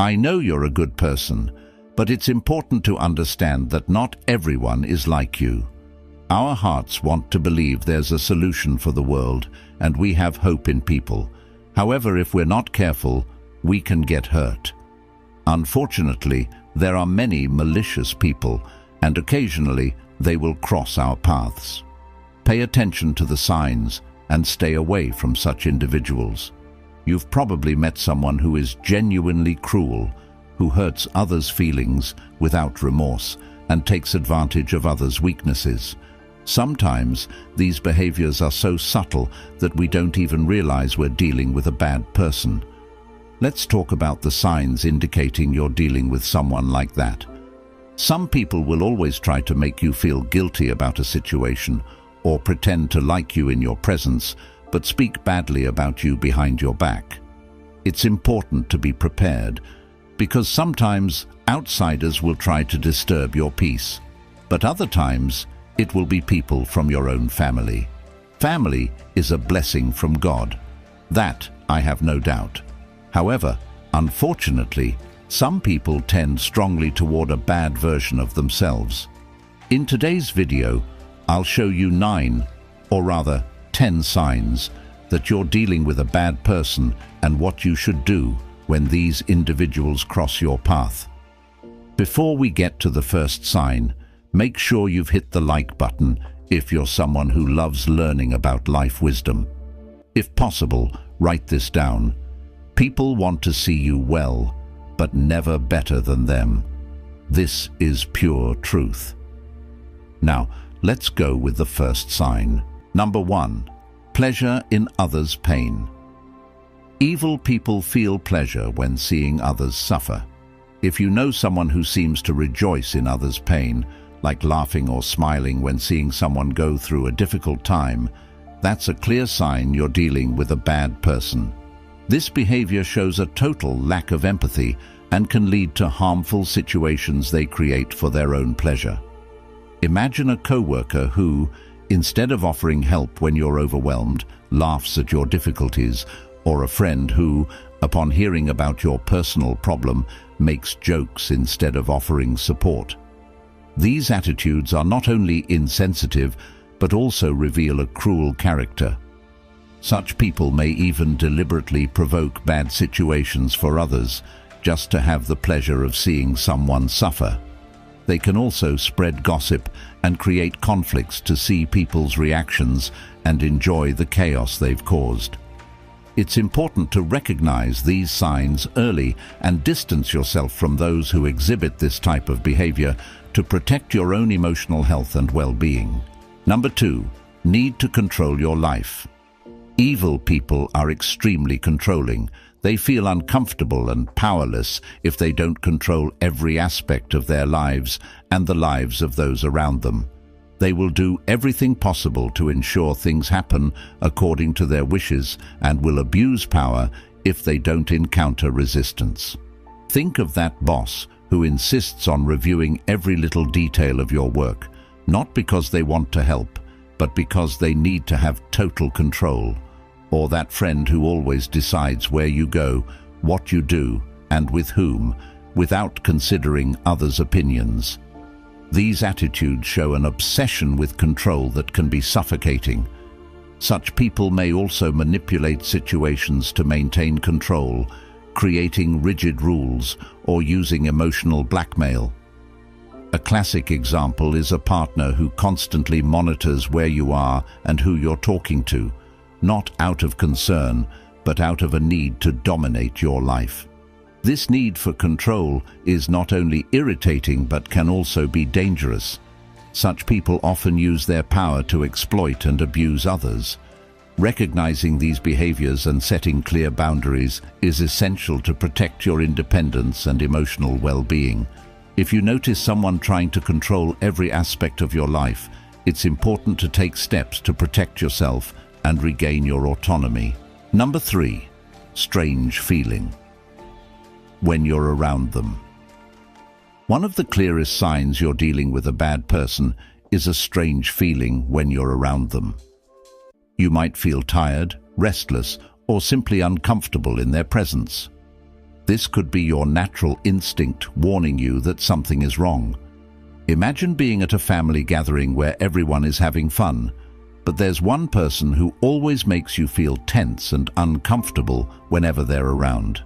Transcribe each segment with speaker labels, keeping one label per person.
Speaker 1: I know you're a good person, but it's important to understand that not everyone is like you. Our hearts want to believe there's a solution for the world, and we have hope in people. However, if we're not careful, we can get hurt. Unfortunately, there are many malicious people, and occasionally they will cross our paths. Pay attention to the signs and stay away from such individuals. You've probably met someone who is genuinely cruel, who hurts others' feelings without remorse and takes advantage of others' weaknesses. Sometimes these behaviors are so subtle that we don't even realize we're dealing with a bad person. Let's talk about the signs indicating you're dealing with someone like that. Some people will always try to make you feel guilty about a situation or pretend to like you in your presence, but speak badly about you behind your back. It's important to be prepared, because sometimes outsiders will try to disturb your peace, but other times it will be people from your own family. Family is a blessing from God. That I have no doubt. However, unfortunately, some people tend strongly toward a bad version of themselves. In today's video, I'll show you 9, or rather 10 signs that you're dealing with a bad person and what you should do when these individuals cross your path. Before we get to the first sign, make sure you've hit the like button if you're someone who loves learning about life wisdom. If possible, write this down. People want to see you well, but never better than them. This is pure truth. Now, let's go with the first sign. Number 1. Pleasure in others' pain. Evil people feel pleasure when seeing others suffer. If you know someone who seems to rejoice in others' pain, like laughing or smiling when seeing someone go through a difficult time, that's a clear sign you're dealing with a bad person. This behavior shows a total lack of empathy and can lead to harmful situations they create for their own pleasure. Imagine a coworker who, instead of offering help when you're overwhelmed, laughs at your difficulties, or a friend who, upon hearing about your personal problem, makes jokes instead of offering support. These attitudes are not only insensitive, but also reveal a cruel character. Such people may even deliberately provoke bad situations for others, just to have the pleasure of seeing someone suffer. They can also spread gossip and create conflicts to see people's reactions and enjoy the chaos they've caused. It's important to recognize these signs early and distance yourself from those who exhibit this type of behavior to protect your own emotional health and well-being. Number 2. Need to control your life. Evil people are extremely controlling. They feel uncomfortable and powerless if they don't control every aspect of their lives and the lives of those around them. They will do everything possible to ensure things happen according to their wishes and will abuse power if they don't encounter resistance. Think of that boss who insists on reviewing every little detail of your work, not because they want to help, but because they need to have total control. Or that friend who always decides where you go, what you do, and with whom, without considering others' opinions. These attitudes show an obsession with control that can be suffocating. Such people may also manipulate situations to maintain control, creating rigid rules or using emotional blackmail. A classic example is a partner who constantly monitors where you are and who you're talking to, not out of concern, but out of a need to dominate your life. This need for control is not only irritating but can also be dangerous. Such people often use their power to exploit and abuse others. Recognizing these behaviors and setting clear boundaries is essential to protect your independence and emotional well-being. If you notice someone trying to control every aspect of your life, it's important to take steps to protect yourself and regain your autonomy. Number 3. Strange feeling. When you're around them. One of the clearest signs you're dealing with a bad person is a strange feeling when you're around them. You might feel tired, restless, or simply uncomfortable in their presence. This could be your natural instinct warning you that something is wrong. Imagine being at a family gathering where everyone is having fun, but there's one person who always makes you feel tense and uncomfortable whenever they're around.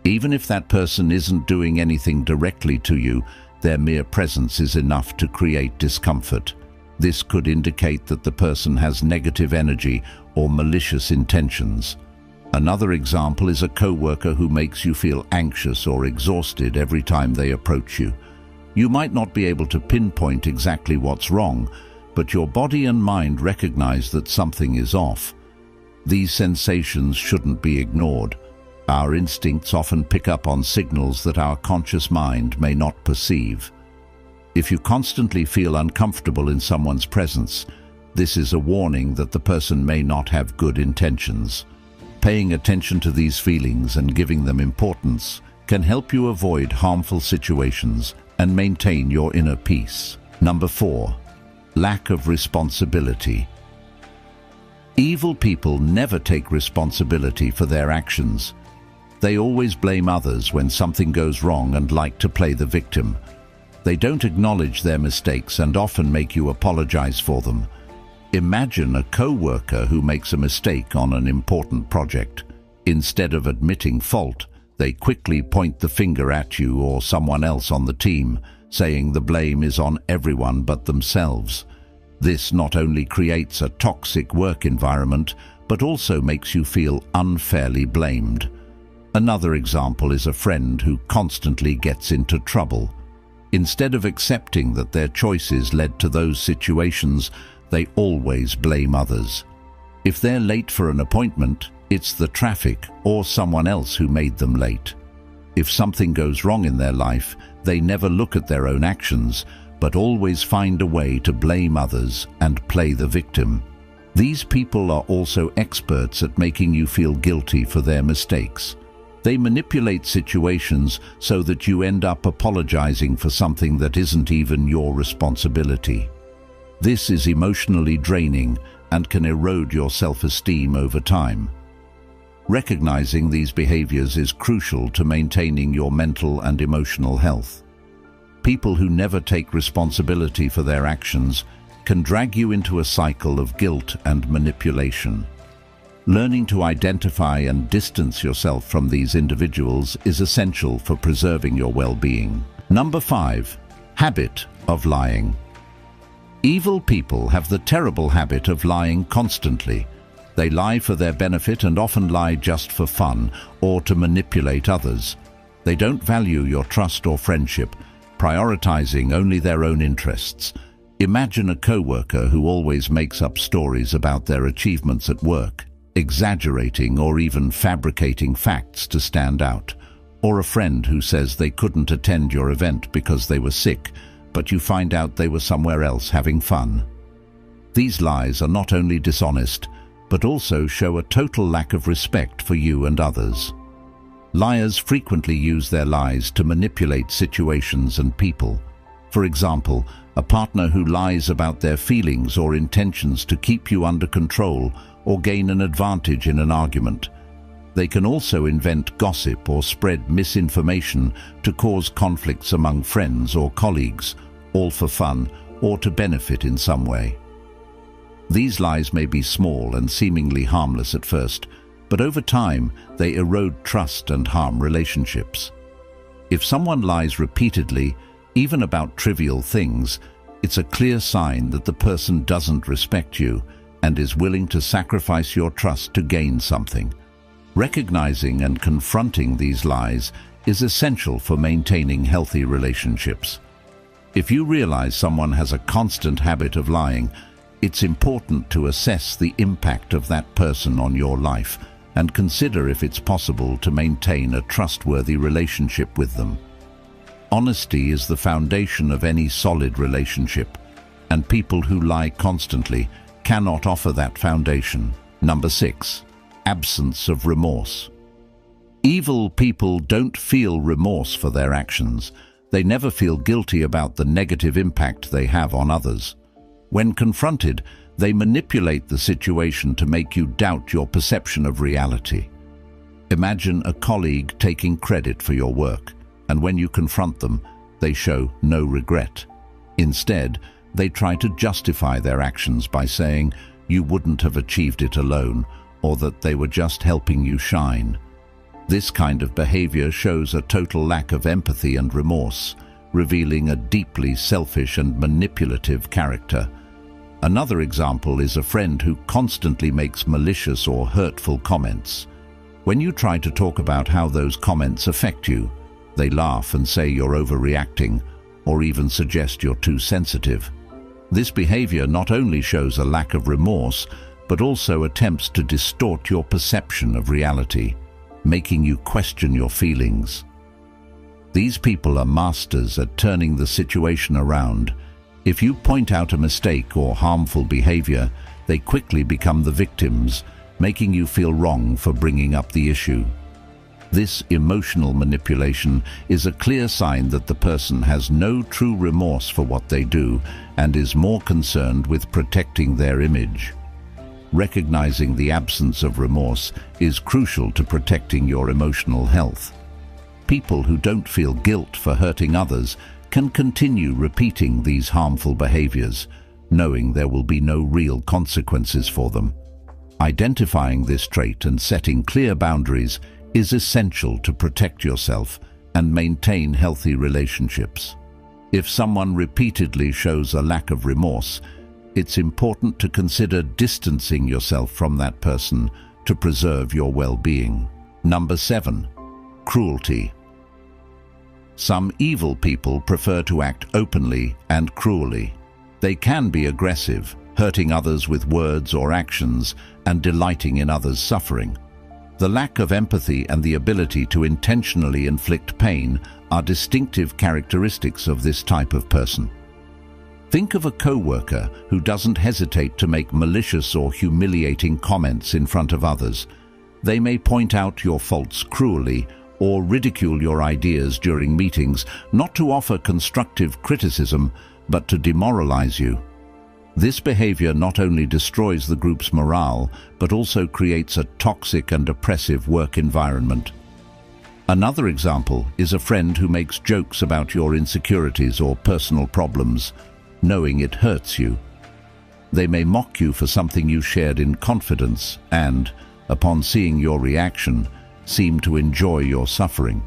Speaker 1: Even if that person isn't doing anything directly to you, their mere presence is enough to create discomfort. This could indicate that the person has negative energy or malicious intentions. Another example is a coworker who makes you feel anxious or exhausted every time they approach you. You might not be able to pinpoint exactly what's wrong, but your body and mind recognize that something is off. These sensations shouldn't be ignored. Our instincts often pick up on signals that our conscious mind may not perceive. If you constantly feel uncomfortable in someone's presence, this is a warning that the person may not have good intentions. Paying attention to these feelings and giving them importance can help you avoid harmful situations and maintain your inner peace. Number 4. Lack of responsibility. Evil people never take responsibility for their actions. They always blame others when something goes wrong and like to play the victim. They don't acknowledge their mistakes and often make you apologize for them. Imagine a co-worker who makes a mistake on an important project. Instead of admitting fault, they quickly point the finger at you or someone else on the team, saying the blame is on everyone but themselves. This not only creates a toxic work environment, but also makes you feel unfairly blamed. Another example is a friend who constantly gets into trouble. Instead of accepting that their choices led to those situations, they always blame others. If they're late for an appointment, it's the traffic or someone else who made them late. If something goes wrong in their life, they never look at their own actions, but always find a way to blame others and play the victim. These people are also experts at making you feel guilty for their mistakes. They manipulate situations so that you end up apologizing for something that isn't even your responsibility. This is emotionally draining and can erode your self-esteem over time. Recognizing these behaviors is crucial to maintaining your mental and emotional health. People who never take responsibility for their actions can drag you into a cycle of guilt and manipulation. Learning to identify and distance yourself from these individuals is essential for preserving your well-being. Number 5. Habit of lying. Evil people have the terrible habit of lying constantly. They lie for their benefit and often lie just for fun or to manipulate others. They don't value your trust or friendship, prioritizing only their own interests. Imagine a coworker who always makes up stories about their achievements at work, exaggerating or even fabricating facts to stand out. Or a friend who says they couldn't attend your event because they were sick, but you find out they were somewhere else having fun. These lies are not only dishonest, but also show a total lack of respect for you and others. Liars frequently use their lies to manipulate situations and people. For example, a partner who lies about their feelings or intentions to keep you under control or gain an advantage in an argument. They can also invent gossip or spread misinformation to cause conflicts among friends or colleagues, all for fun or to benefit in some way. These lies may be small and seemingly harmless at first, but over time they erode trust and harm relationships. If someone lies repeatedly, even about trivial things, it's a clear sign that the person doesn't respect you and is willing to sacrifice your trust to gain something. Recognizing and confronting these lies is essential for maintaining healthy relationships. If you realize someone has a constant habit of lying, it's important to assess the impact of that person on your life and consider if it's possible to maintain a trustworthy relationship with them. Honesty is the foundation of any solid relationship, and people who lie constantly cannot offer that foundation. Number 6. Absence of remorse. Evil people don't feel remorse for their actions. They never feel guilty about the negative impact they have on others. When confronted, they manipulate the situation to make you doubt your perception of reality. Imagine a colleague taking credit for your work, and when you confront them, they show no regret. Instead, they try to justify their actions by saying you wouldn't have achieved it alone, or that they were just helping you shine. This kind of behavior shows a total lack of empathy and remorse, revealing a deeply selfish and manipulative character. Another example is a friend who constantly makes malicious or hurtful comments. When you try to talk about how those comments affect you, they laugh and say you're overreacting, or even suggest you're too sensitive. This behavior not only shows a lack of remorse, but also attempts to distort your perception of reality, making you question your feelings. These people are masters at turning the situation around. If you point out a mistake or harmful behavior, they quickly become the victims, making you feel wrong for bringing up the issue. This emotional manipulation is a clear sign that the person has no true remorse for what they do and is more concerned with protecting their image. Recognizing the absence of remorse is crucial to protecting your emotional health. People who don't feel guilt for hurting others can continue repeating these harmful behaviors, knowing there will be no real consequences for them. Identifying this trait and setting clear boundaries is essential to protect yourself and maintain healthy relationships. If someone repeatedly shows a lack of remorse, it's important to consider distancing yourself from that person to preserve your well-being. Number 7. Cruelty. Some evil people prefer to act openly and cruelly. They can be aggressive, hurting others with words or actions, and delighting in others' suffering. The lack of empathy and the ability to intentionally inflict pain are distinctive characteristics of this type of person. Think of a co-worker who doesn't hesitate to make malicious or humiliating comments in front of others. They may point out your faults cruelly or ridicule your ideas during meetings, not to offer constructive criticism, but to demoralize you. This behavior not only destroys the group's morale, but also creates a toxic and oppressive work environment. Another example is a friend who makes jokes about your insecurities or personal problems, knowing it hurts you. They may mock you for something you shared in confidence and, upon seeing your reaction, seem to enjoy your suffering.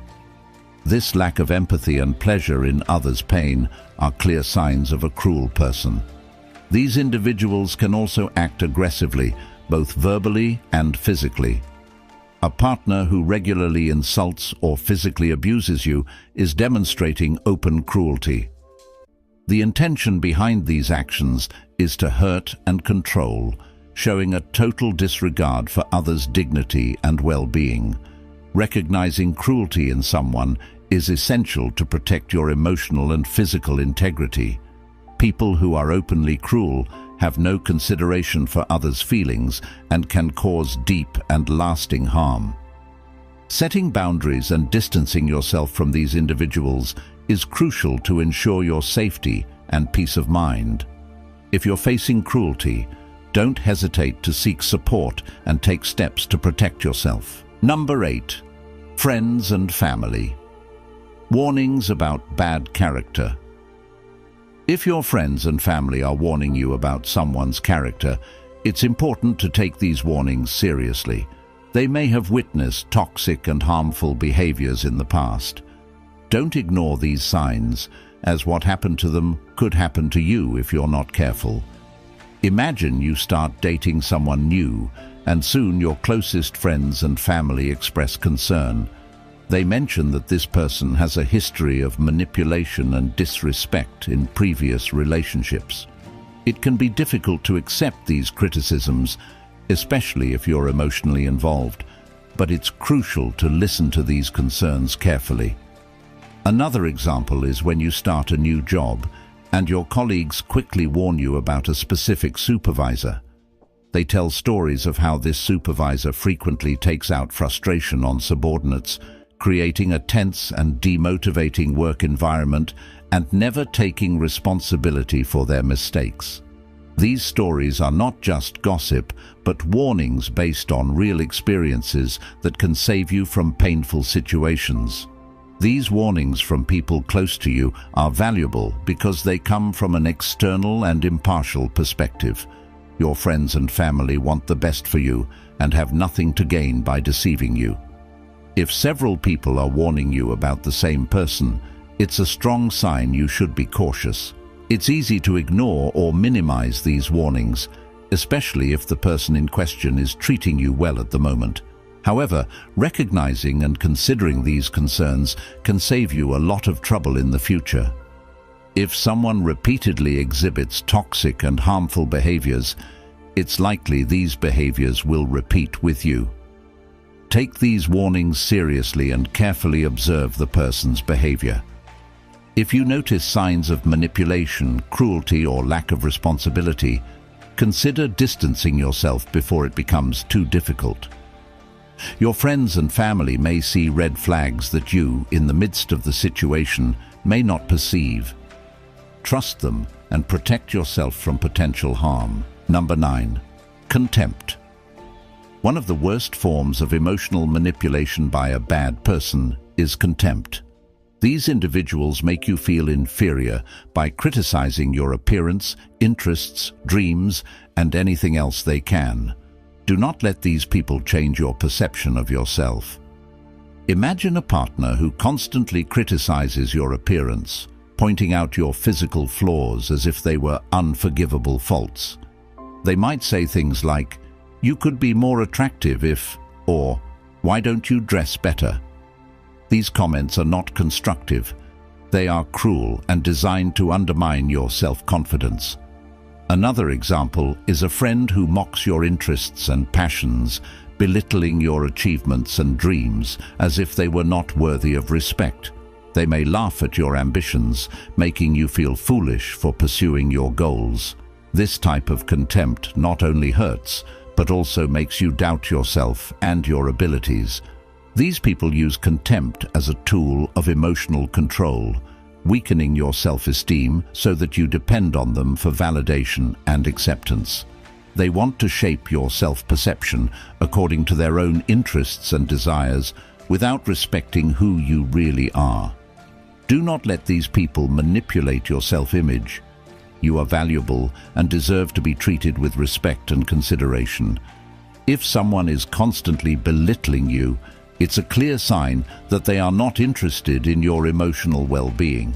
Speaker 1: This lack of empathy and pleasure in others' pain are clear signs of a cruel person. These individuals can also act aggressively, both verbally and physically. A partner who regularly insults or physically abuses you is demonstrating open cruelty. The intention behind these actions is to hurt and control, showing a total disregard for others' dignity and well-being. Recognizing cruelty in someone is essential to protect your emotional and physical integrity. People who are openly cruel have no consideration for others' feelings and can cause deep and lasting harm. Setting boundaries and distancing yourself from these individuals is crucial to ensure your safety and peace of mind. If you're facing cruelty, don't hesitate to seek support and take steps to protect yourself. Number 8. Friends and family. Warnings about bad character. If your friends and family are warning you about someone's character, it's important to take these warnings seriously. They may have witnessed toxic and harmful behaviors in the past. Don't ignore these signs, as what happened to them could happen to you if you're not careful. Imagine you start dating someone new, and soon your closest friends and family express concern. They mention that this person has a history of manipulation and disrespect in previous relationships. It can be difficult to accept these criticisms, especially if you're emotionally involved, but it's crucial to listen to these concerns carefully. Another example is when you start a new job and your colleagues quickly warn you about a specific supervisor. They tell stories of how this supervisor frequently takes out frustration on subordinates, creating a tense and demotivating work environment and never taking responsibility for their mistakes. These stories are not just gossip, but warnings based on real experiences that can save you from painful situations. These warnings from people close to you are valuable because they come from an external and impartial perspective. Your friends and family want the best for you and have nothing to gain by deceiving you. If several people are warning you about the same person, it's a strong sign you should be cautious. It's easy to ignore or minimize these warnings, especially if the person in question is treating you well at the moment. However, recognizing and considering these concerns can save you a lot of trouble in the future. If someone repeatedly exhibits toxic and harmful behaviors, it's likely these behaviors will repeat with you. Take these warnings seriously and carefully observe the person's behavior. If you notice signs of manipulation, cruelty, or lack of responsibility, consider distancing yourself before it becomes too difficult. Your friends and family may see red flags that you, in the midst of the situation, may not perceive. Trust them and protect yourself from potential harm. Number 9. Contempt. One of the worst forms of emotional manipulation by a bad person is contempt. These individuals make you feel inferior by criticizing your appearance, interests, dreams, and anything else they can. Do not let these people change your perception of yourself. Imagine a partner who constantly criticizes your appearance, pointing out your physical flaws as if they were unforgivable faults. They might say things like, "You could be more attractive if," or "Why don't you dress better?" These comments are not constructive. They are cruel and designed to undermine your self-confidence. Another example is a friend who mocks your interests and passions, belittling your achievements and dreams as if they were not worthy of respect. They may laugh at your ambitions, making you feel foolish for pursuing your goals. This type of contempt not only hurts, but also makes you doubt yourself and your abilities. These people use contempt as a tool of emotional control, weakening your self-esteem so that you depend on them for validation and acceptance. They want to shape your self-perception according to their own interests and desires without respecting who you really are. Do not let these people manipulate your self-image. You are valuable and deserve to be treated with respect and consideration. If someone is constantly belittling you, it's a clear sign that they are not interested in your emotional well-being.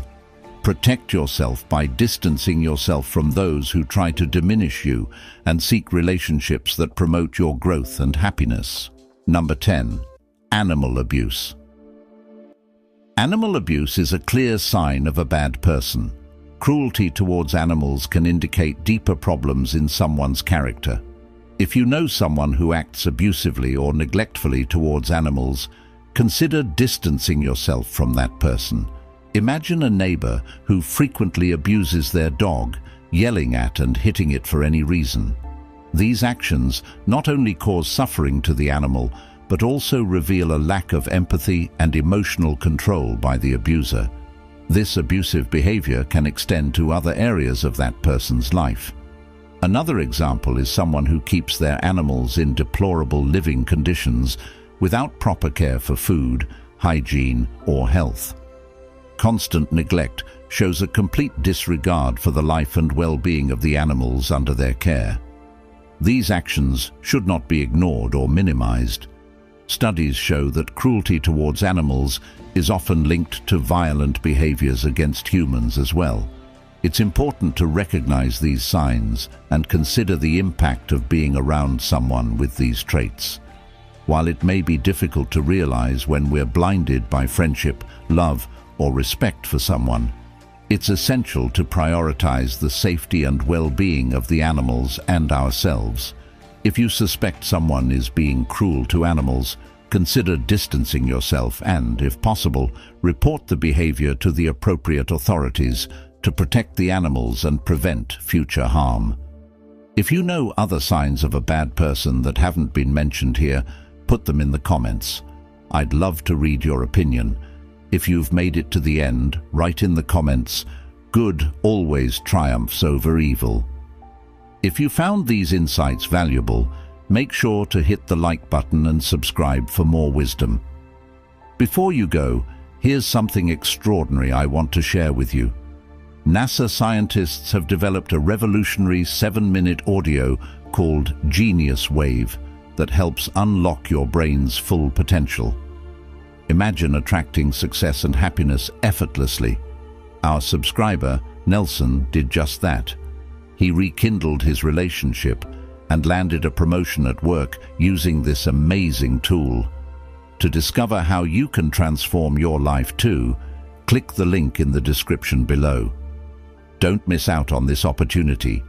Speaker 1: Protect yourself by distancing yourself from those who try to diminish you and seek relationships that promote your growth and happiness. Number 10. Animal abuse. Animal abuse is a clear sign of a bad person. Cruelty towards animals can indicate deeper problems in someone's character. If you know someone who acts abusively or neglectfully towards animals, consider distancing yourself from that person. Imagine a neighbor who frequently abuses their dog, yelling at and hitting it for any reason. These actions not only cause suffering to the animal, but also reveal a lack of empathy and emotional control by the abuser. This abusive behavior can extend to other areas of that person's life. Another example is someone who keeps their animals in deplorable living conditions without proper care for food, hygiene, or health. Constant neglect shows a complete disregard for the life and well-being of the animals under their care. These actions should not be ignored or minimized. Studies show that cruelty towards animals is often linked to violent behaviors against humans as well. It's important to recognize these signs and consider the impact of being around someone with these traits. While it may be difficult to realize when we're blinded by friendship, love, or respect for someone, it's essential to prioritize the safety and well-being of the animals and ourselves. If you suspect someone is being cruel to animals, consider distancing yourself and, if possible, report the behavior to the appropriate authorities to protect the animals and prevent future harm. If you know other signs of a bad person that haven't been mentioned here, put them in the comments. I'd love to read your opinion. If you've made it to the end, write in the comments, "Good always triumphs over evil." If you found these insights valuable, make sure to hit the like button and subscribe for more wisdom. Before you go, here's something extraordinary I want to share with you. NASA scientists have developed a revolutionary 7-minute audio called Genius Wave that helps unlock your brain's full potential. Imagine attracting success and happiness effortlessly. Our subscriber, Nelson, did just that. He rekindled his relationship and landed a promotion at work using this amazing tool. To discover how you can transform your life too, click the link in the description below. Don't miss out on this opportunity.